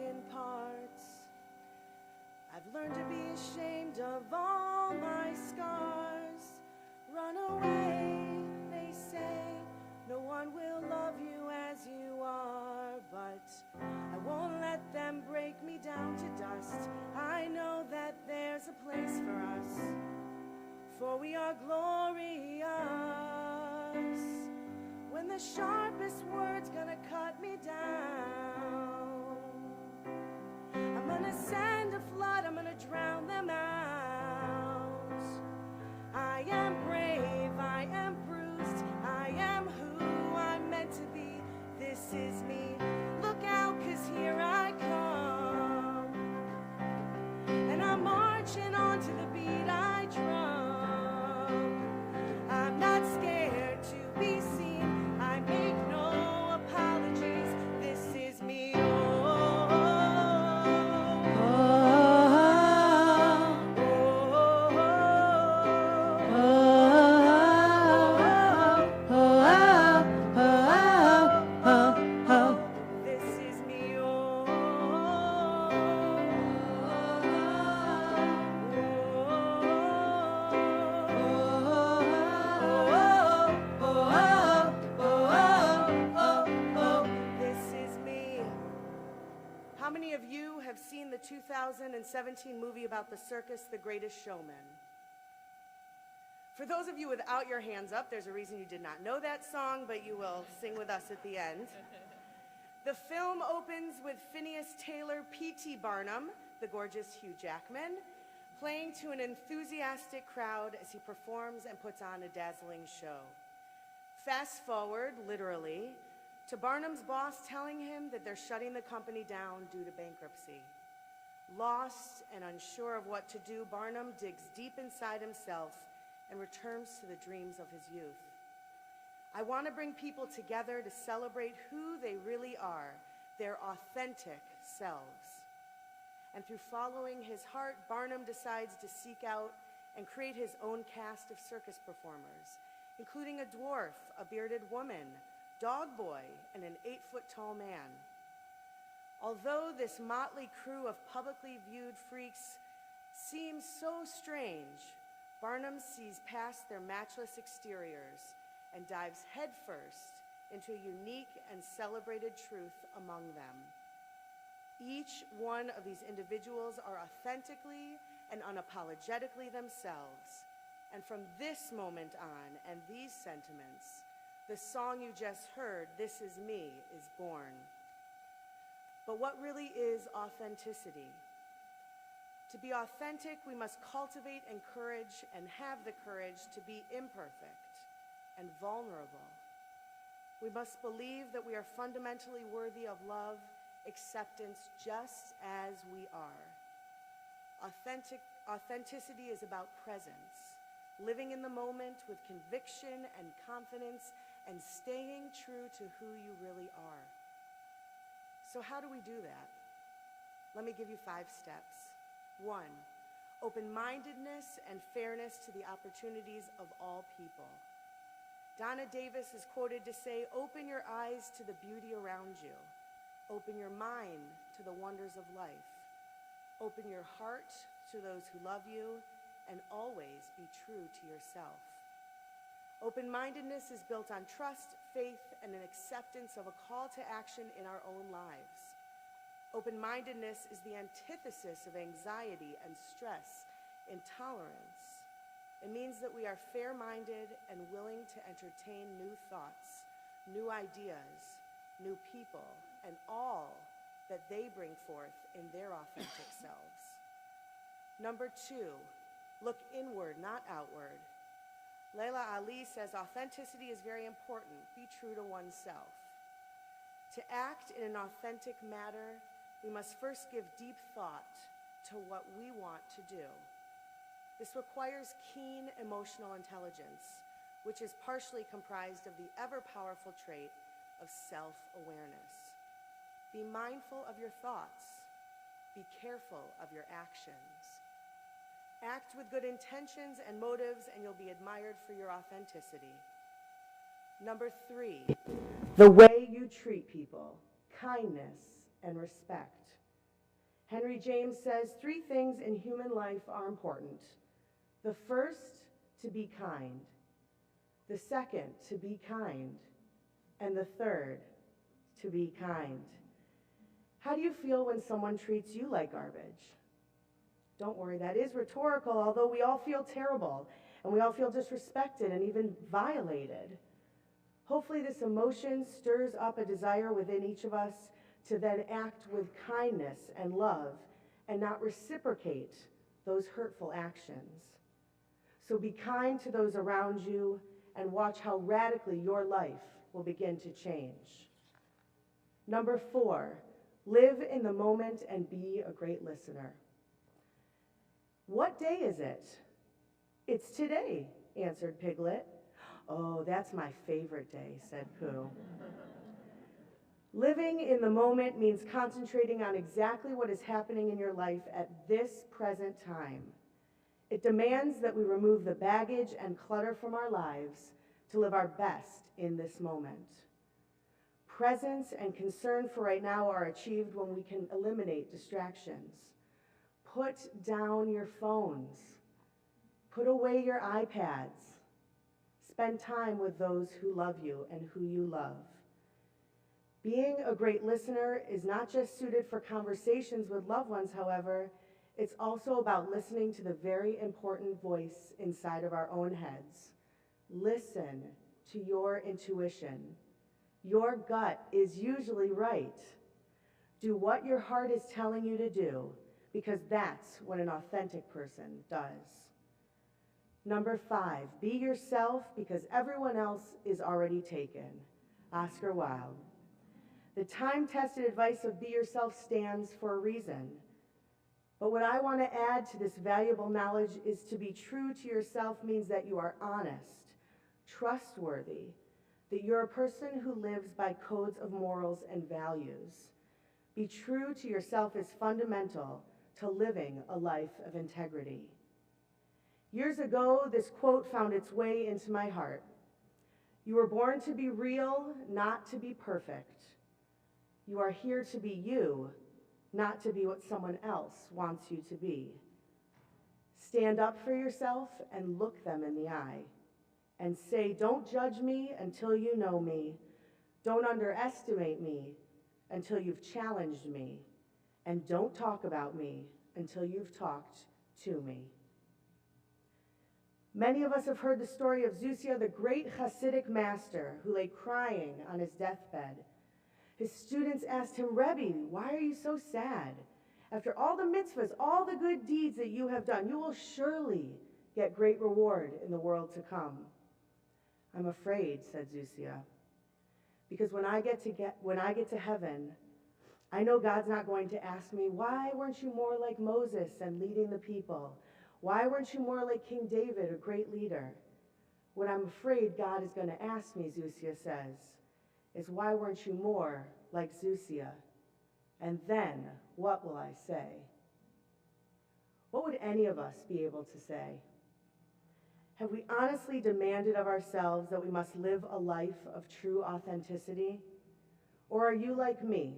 broken parts. I've learned to be ashamed of all my scars. Run away, they say, no one will love you as you are, but I won't let them break me down to dust. I know that there's a place for us, for we are glorious. When the sharpest word's gonna cut me down, I'm gonna send a flood, I'm gonna drown them out. I am brave, I am bruised, I am who I'm meant to be. This is me, look out, 'cause here I come. And I'm marching on to the beat I drum. I'm not scared to be seen, I make no apologies. This is me, How many of you have seen the 2017 movie about the circus, The Greatest Showman? For those of you without your hands up, there's a reason you did not know that song, but you will sing with us at the end. The film opens with Phineas Taylor P.T. Barnum, the gorgeous Hugh Jackman, playing to an enthusiastic crowd as he performs and puts on a dazzling show. Fast forward, literally, to Barnum's boss telling him that they're shutting the company down due to bankruptcy. Lost and unsure of what to do, Barnum digs deep inside himself and returns to the dreams of his youth. I want to bring people together to celebrate who they really are, their authentic selves. And through following his heart, Barnum decides to seek out and create his own cast of circus performers, including a dwarf, a bearded woman, dog boy, and an 8-foot-tall man. Although this motley crew of publicly viewed freaks seems so strange, Barnum sees past their matchless exteriors and dives headfirst into a unique and celebrated truth among them. Each one of these individuals are authentically and unapologetically themselves. And from this moment on and these sentiments, the song you just heard, This Is Me, is born. But what really is authenticity? To be authentic, we must cultivate, encourage, and have the courage to be imperfect and vulnerable. We must believe that we are fundamentally worthy of love, acceptance, just as we are. Authenticity is about presence, living in the moment with conviction and confidence, and staying true to who you really are. So how do we do that? Let me give you 5 steps. 1, open-mindedness and fairness to the opportunities of all people. Donna Davis is quoted to say, "Open your eyes to the beauty around you. Open your mind to the wonders of life. Open your heart to those who love you, and always be true to yourself." Open-mindedness is built on trust, faith, and an acceptance of a call to action in our own lives. Open-mindedness is the antithesis of anxiety and stress, intolerance. It means that we are fair-minded and willing to entertain new thoughts, new ideas, new people, and all that they bring forth in their authentic selves. Number 2, look inward, not outward. Layla Ali says authenticity is very important. Be true to oneself. To act in an authentic manner, we must first give deep thought to what we want to do. This requires keen emotional intelligence, which is partially comprised of the ever-powerful trait of self-awareness. Be mindful of your thoughts. Be careful of your actions. Act with good intentions and motives, and you'll be admired for your authenticity. Number 3, the way you treat people, kindness and respect. Henry James says 3 things in human life are important. The first, to be kind. The second, to be kind. And the third, to be kind. How do you feel when someone treats you like garbage? Don't worry, that is rhetorical, although we all feel terrible, and we all feel disrespected and even violated. Hopefully this emotion stirs up a desire within each of us to then act with kindness and love and not reciprocate those hurtful actions. So be kind to those around you and watch how radically your life will begin to change. Number 4, live in the moment and be a great listener. What day is it? It's today, answered Piglet. Oh, that's my favorite day, said Pooh. Living in the moment means concentrating on exactly what is happening in your life at this present time. It demands that we remove the baggage and clutter from our lives to live our best in this moment. Presence and concern for right now are achieved when we can eliminate distractions. Put down your phones. Put away your iPads. Spend time with those who love you and who you love. Being a great listener is not just suited for conversations with loved ones, however, it's also about listening to the very important voice inside of our own heads. Listen to your intuition. Your gut is usually right. Do what your heart is telling you to do, because that's what an authentic person does. Number 5, be yourself because everyone else is already taken. Oscar Wilde. The time-tested advice of be yourself stands for a reason. But what I want to add to this valuable knowledge is to be true to yourself means that you are honest, trustworthy, that you're a person who lives by codes of morals and values. Be true to yourself is fundamental to living a life of integrity. Years ago, this quote found its way into my heart. You were born to be real, not to be perfect. You are here to be you, not to be what someone else wants you to be. Stand up for yourself and look them in the eye and say, don't judge me until you know me. Don't underestimate me until you've challenged me. And don't talk about me until you've talked to me. Many of us have heard the story of Zusia, the great Hasidic master who lay crying on his deathbed. His students asked him, Rebbe, why are you so sad? After all the mitzvahs, all the good deeds that you have done, you will surely get great reward in the world to come. I'm afraid, said Zusia, because when I get to heaven, I know God's not going to ask me, why weren't you more like Moses and leading the people? Why weren't you more like King David, a great leader? What I'm afraid God is going to ask me, Zusia says, is why weren't you more like Zusia? And then what will I say? What would any of us be able to say? Have we honestly demanded of ourselves that we must live a life of true authenticity? Or are you like me,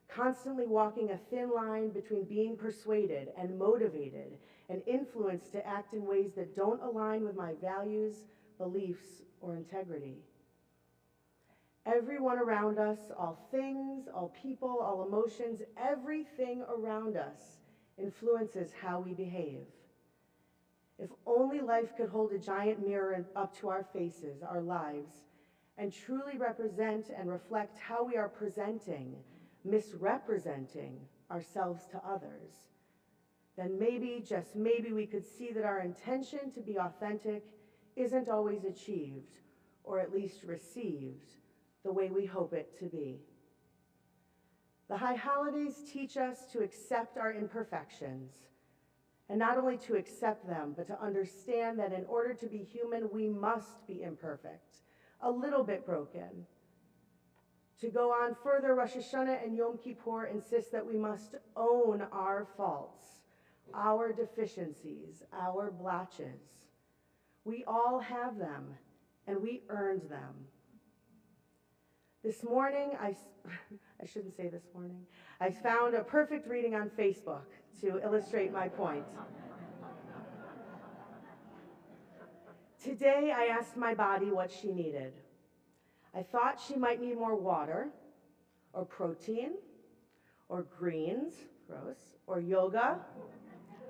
constantly walking a thin line between being persuaded and motivated and influenced to act in ways that don't align with my values, beliefs, or integrity? Everyone around us, all things, all people, all emotions, everything around us influences how we behave. If only life could hold a giant mirror up to our faces, our lives, and truly represent and reflect how we are presenting, misrepresenting ourselves to others, then maybe, just maybe, we could see that our intention to be authentic isn't always achieved, or at least received, the way we hope it to be. The high holidays teach us to accept our imperfections, and not only to accept them, but to understand that in order to be human, we must be imperfect, a little bit broken. To go on further, Rosh Hashanah and Yom Kippur insist that we must own our faults, our deficiencies, our blotches. We all have them, and we earned them. This morning, I shouldn't say this morning, I found a perfect reading on Facebook to illustrate my point. Today, I asked my body what she needed. I thought she might need more water, or protein, or greens, gross, or yoga,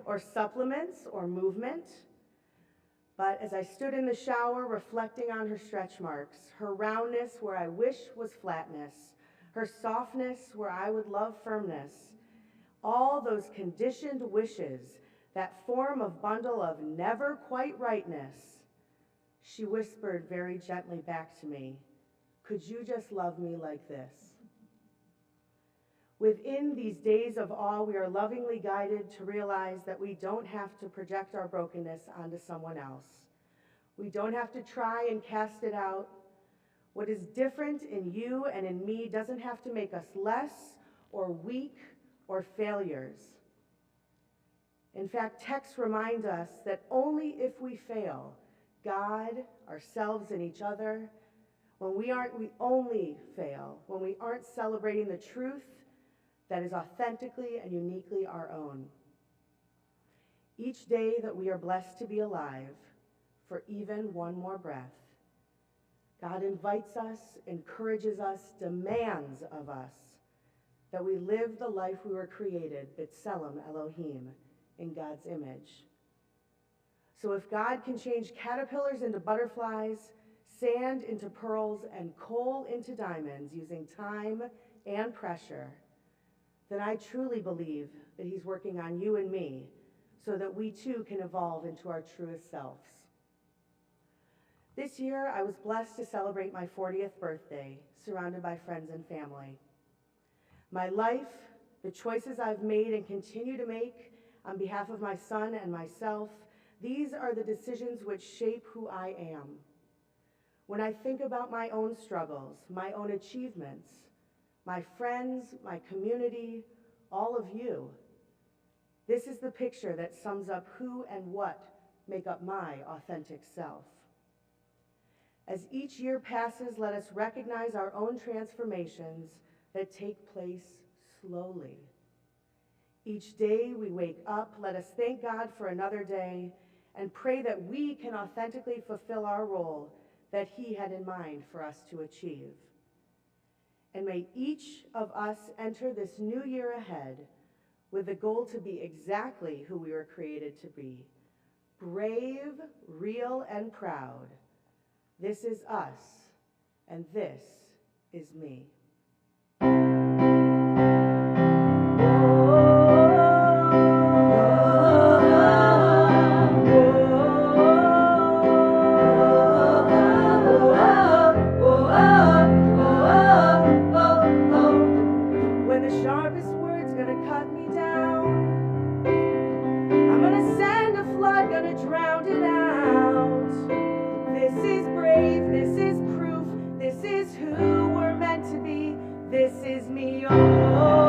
or supplements, or movement. But as I stood in the shower reflecting on her stretch marks, her roundness where I wish was flatness, her softness where I would love firmness, all those conditioned wishes, that form of bundle of never quite rightness, she whispered very gently back to me, "Could you just love me like this?" Within these days of awe, we are lovingly guided to realize that we don't have to project our brokenness onto someone else. We don't have to try and cast it out. What is different in you and in me doesn't have to make us less or weak or failures. In fact, texts remind us that only if we fail, God, ourselves, and each other, we only fail when we aren't celebrating the truth that is authentically and uniquely our own. Each day that we are blessed to be alive, for even one more breath, God invites us, encourages us, demands of us that we live the life we were created, B'Tselem Elohim, in God's image. So if God can change caterpillars into butterflies, sand into pearls, and coal into diamonds using time and pressure, then I truly believe that he's working on you and me so that we too can evolve into our truest selves. This year, I was blessed to celebrate my 40th birthday, surrounded by friends and family. My life, the choices I've made and continue to make on behalf of my son and myself, these are the decisions which shape who I am. When I think about my own struggles, my own achievements, my friends, my community, all of you, this is the picture that sums up who and what make up my authentic self. As each year passes, let us recognize our own transformations that take place slowly. Each day we wake up, let us thank God for another day and pray that we can authentically fulfill our role that he had in mind for us to achieve. And may each of us enter this new year ahead with the goal to be exactly who we were created to be, brave, real, and proud. This is us, and this is me. When the sharpest word's gonna cut me down, I'm gonna send a flood, gonna drown it out. This is brave, this is proof, this is who we're meant to be, this is me. Oh.